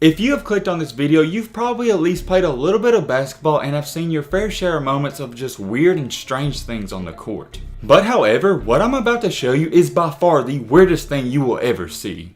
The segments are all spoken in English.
If you have clicked on this video, you've probably at least played a little bit of basketball and have seen your fair share of moments of just weird and strange things on the court. But however, what I'm about to show you is by far the weirdest thing you will ever see.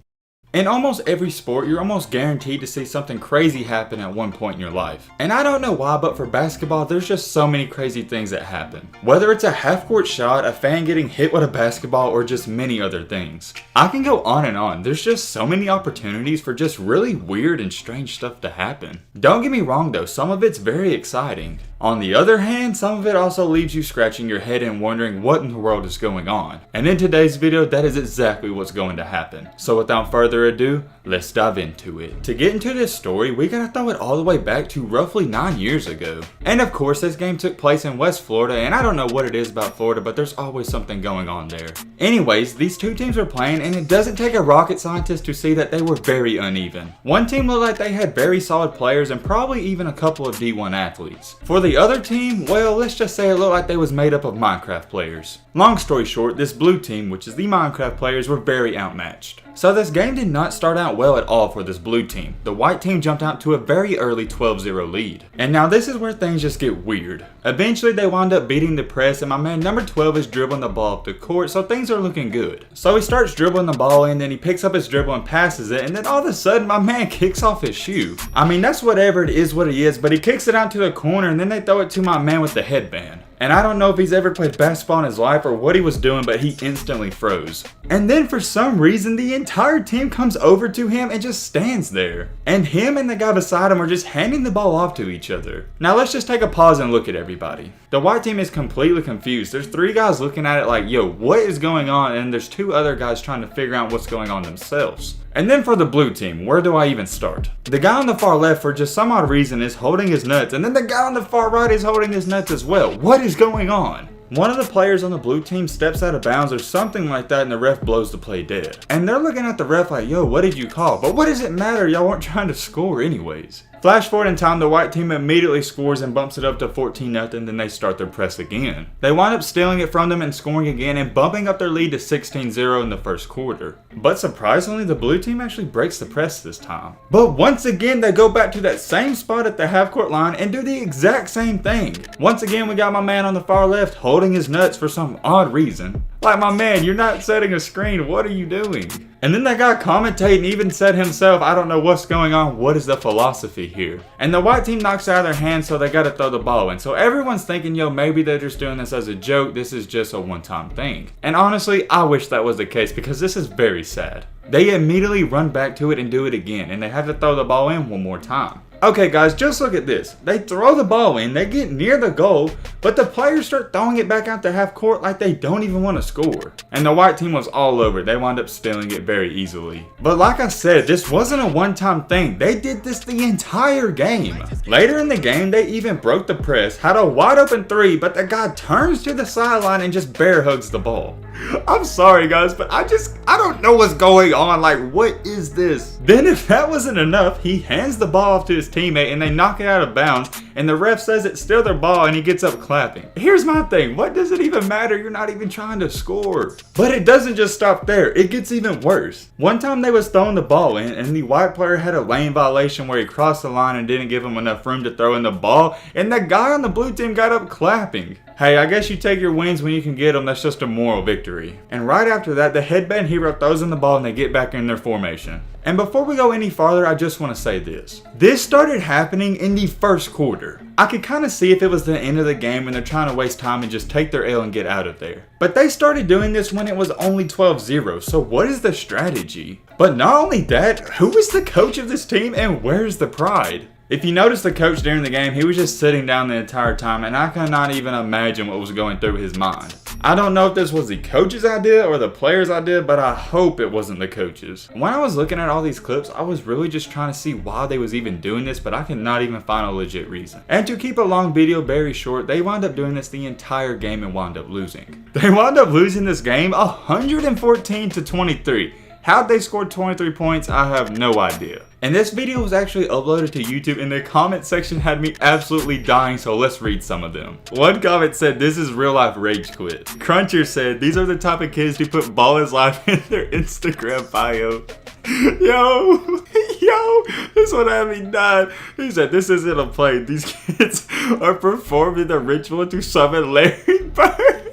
In almost every sport, you're almost guaranteed to see something crazy happen at one point in your life. And I don't know why, but for basketball, there's just so many crazy things that happen. Whether it's a half-court shot, a fan getting hit with a basketball, or just many other things. I can go on and on. There's just so many opportunities for just really weird and strange stuff to happen. Don't get me wrong though, some of it's very exciting. On the other hand, some of it also leaves you scratching your head and wondering what in the world is going on. And in today's video, that is exactly what's going to happen. So without further ado, let's dive into it. To get into this story, we gotta throw it all the way back to roughly 9 years ago. And of course, this game took place in West Florida, and I don't know what it is about Florida, but there's always something going on there. Anyways, these two teams were playing, and it doesn't take a rocket scientist to see that they were very uneven. One team looked like they had very solid players and probably even a couple of D1 athletes. For the other team, well, let's just say it looked like they was made up of Minecraft players. Long story short, this blue team, which is the Minecraft players, were very outmatched. So this game did not start out well at all for this blue team. The white team jumped out to a very early 12-0 lead. And now this is where things just get weird. Eventually they wound up beating the press, and my man number 12 is dribbling the ball up the court, so things are looking good. So he starts dribbling the ball in, then he picks up his dribble and passes it, and then all of a sudden my man kicks off his shoe. I mean, that's whatever it is what he is, but he kicks it out to the corner and then they throw it to my man with the headband. And I don't know if he's ever played basketball in his life or what he was doing, but he instantly froze. And then for some reason, the entire team comes over to him and just stands there. And him and the guy beside him are just handing the ball off to each other. Now let's just take a pause and look at everybody. The white team is completely confused. There's 3 guys looking at it like, yo, what is going on? And there's 2 other guys trying to figure out what's going on themselves. And then for the blue team, where do I even start? The guy on the far left, for just some odd reason, is holding his nuts, and then the guy on the far right is holding his nuts as well. What is going on? One of the players on the blue team steps out of bounds or something like that, and the ref blows the play dead. And they're looking at the ref like, yo, what did you call? But what does it matter? Y'all weren't trying to score anyways. Flash forward in time, the white team immediately scores and bumps it up to 14-0, then they start their press again. They wind up stealing it from them and scoring again and bumping up their lead to 16-0 in the first quarter. But surprisingly, the blue team actually breaks the press this time. But once again, they go back to that same spot at the half-court line and do the exact same thing. Once again, we got my man on the far left holding his nuts for some odd reason. Like, my man, you're not setting a screen, what are you doing? And then that guy commentating even said himself, I don't know what's going on, what is the philosophy here? And the white team knocks it out of their hands, so they gotta throw the ball in. So everyone's thinking, yo, maybe they're just doing this as a joke, this is just a one-time thing. And honestly, I wish that was the case because this is very sad. They immediately run back to it and do it again, and they have to throw the ball in one more time. Okay guys, just look at this. They throw the ball in, they get near the goal, but the players start throwing it back out to half court like they don't even want to score. And the white team was all over it. They wound up stealing it very easily. But like I said, this wasn't a one-time thing. They did this the entire game. Later in the game, they even broke the press, had a wide open 3, but the guy turns to the sideline and just bear hugs the ball. I'm sorry guys, but I don't know what's going on. Like, what is this? Then if that wasn't enough, he hands the ball off to his teammate and they knock it out of bounds, and the ref says it's still their ball and he gets up clapping. Here's my thing, what does it even matter? You're not even trying to score. But it doesn't just stop there, it gets even worse. One time they was throwing the ball in and the white player had a lane violation where he crossed the line and didn't give him enough room to throw in the ball, and the guy on the blue team got up clapping. Hey, I guess you take your wins when you can get them, that's just a moral victory. And right after that, the headband hero throws in the ball and they get back in their formation. And before we go any farther, I just want to say this. This started happening in the first quarter. I could kind of see if it was the end of the game and they're trying to waste time and just take their L and get out of there. But they started doing this when it was only 12-0, so what is the strategy? But not only that, who is the coach of this team and where's the pride? If you notice the coach during the game, he was just sitting down the entire time, and I cannot even imagine what was going through his mind. I don't know if this was the coach's idea or the player's idea, but I hope it wasn't the coach's. When I was looking at all these clips, I was really just trying to see why they was even doing this, but I cannot even find a legit reason. And to keep a long video very short, they wound up doing this the entire game and wound up losing. They wound up losing this game 114-23. How'd they score 23 points? I have no idea. And this video was actually uploaded to YouTube, and the comment section had me absolutely dying, so let's read some of them. One comment said, "This is real life rage quit." Cruncher said, "These are the type of kids who put ball is life in their Instagram bio." Yo, this one had me dying. He said, this isn't a play. These kids are performing the ritual to summon Larry Bird.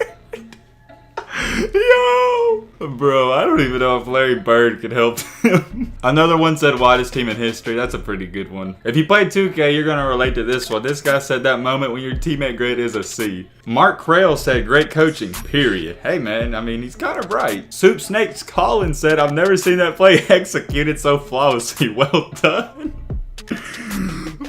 Yo, bro, I don't even know if Larry Bird could help him. Another one said, widest team in history. That's a pretty good one. If you play 2K, you're going to relate to this one. This guy said that moment when your teammate grade is a C. Mark Crail said, great coaching, period. Hey, man, I mean, he's kind of right. Soup Snakes Collins said, I've never seen that play executed so flawlessly. Well done.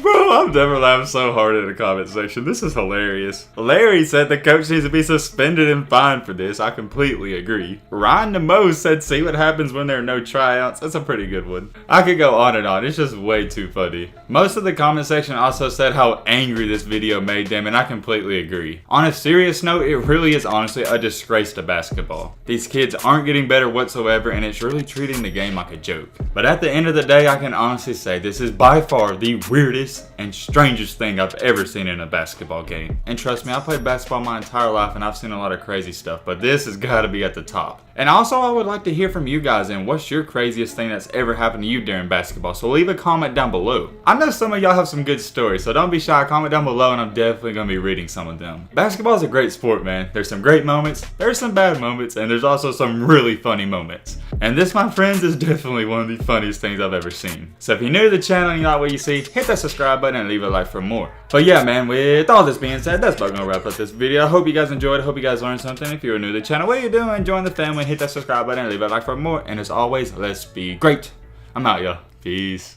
Bro, I've never laughed so hard in a comment section. This is hilarious. Larry said the coach needs to be suspended and fined for this. I completely agree. Ryan DeMose said, see what happens when there are no tryouts. That's a pretty good one. I could go on and on. It's just way too funny. Most of the comment section also said how angry this video made them, and I completely agree. On a serious note, it really is honestly a disgrace to basketball. These kids aren't getting better whatsoever, and it's really treating the game like a joke. But at the end of the day, I can honestly say this is by far the weirdest and strangest thing I've ever seen in a basketball game. And trust me, I played basketball my entire life and I've seen a lot of crazy stuff, but this has got to be at the top. And also, I would like to hear from you guys, and what's your craziest thing that's ever happened to you during basketball? So leave a comment down below. I know some of y'all have some good stories, so don't be shy. Comment down below and I'm definitely going to be reading some of them. Basketball is a great sport, man. There's some great moments, there's some bad moments, and there's also some really funny moments. And this, my friends, is definitely one of the funniest things I've ever seen. So if you're new to the channel and you like what you see, hit that subscribe button and leave a like for more. But yeah, man, with all this being said, that's about gonna wrap up this video. I hope you guys enjoyed. I hope you guys learned something. If you're new to the channel, what are you doing? Join the family, hit that subscribe button and leave a like for more. And as always, let's be great. I'm out, y'all. Peace.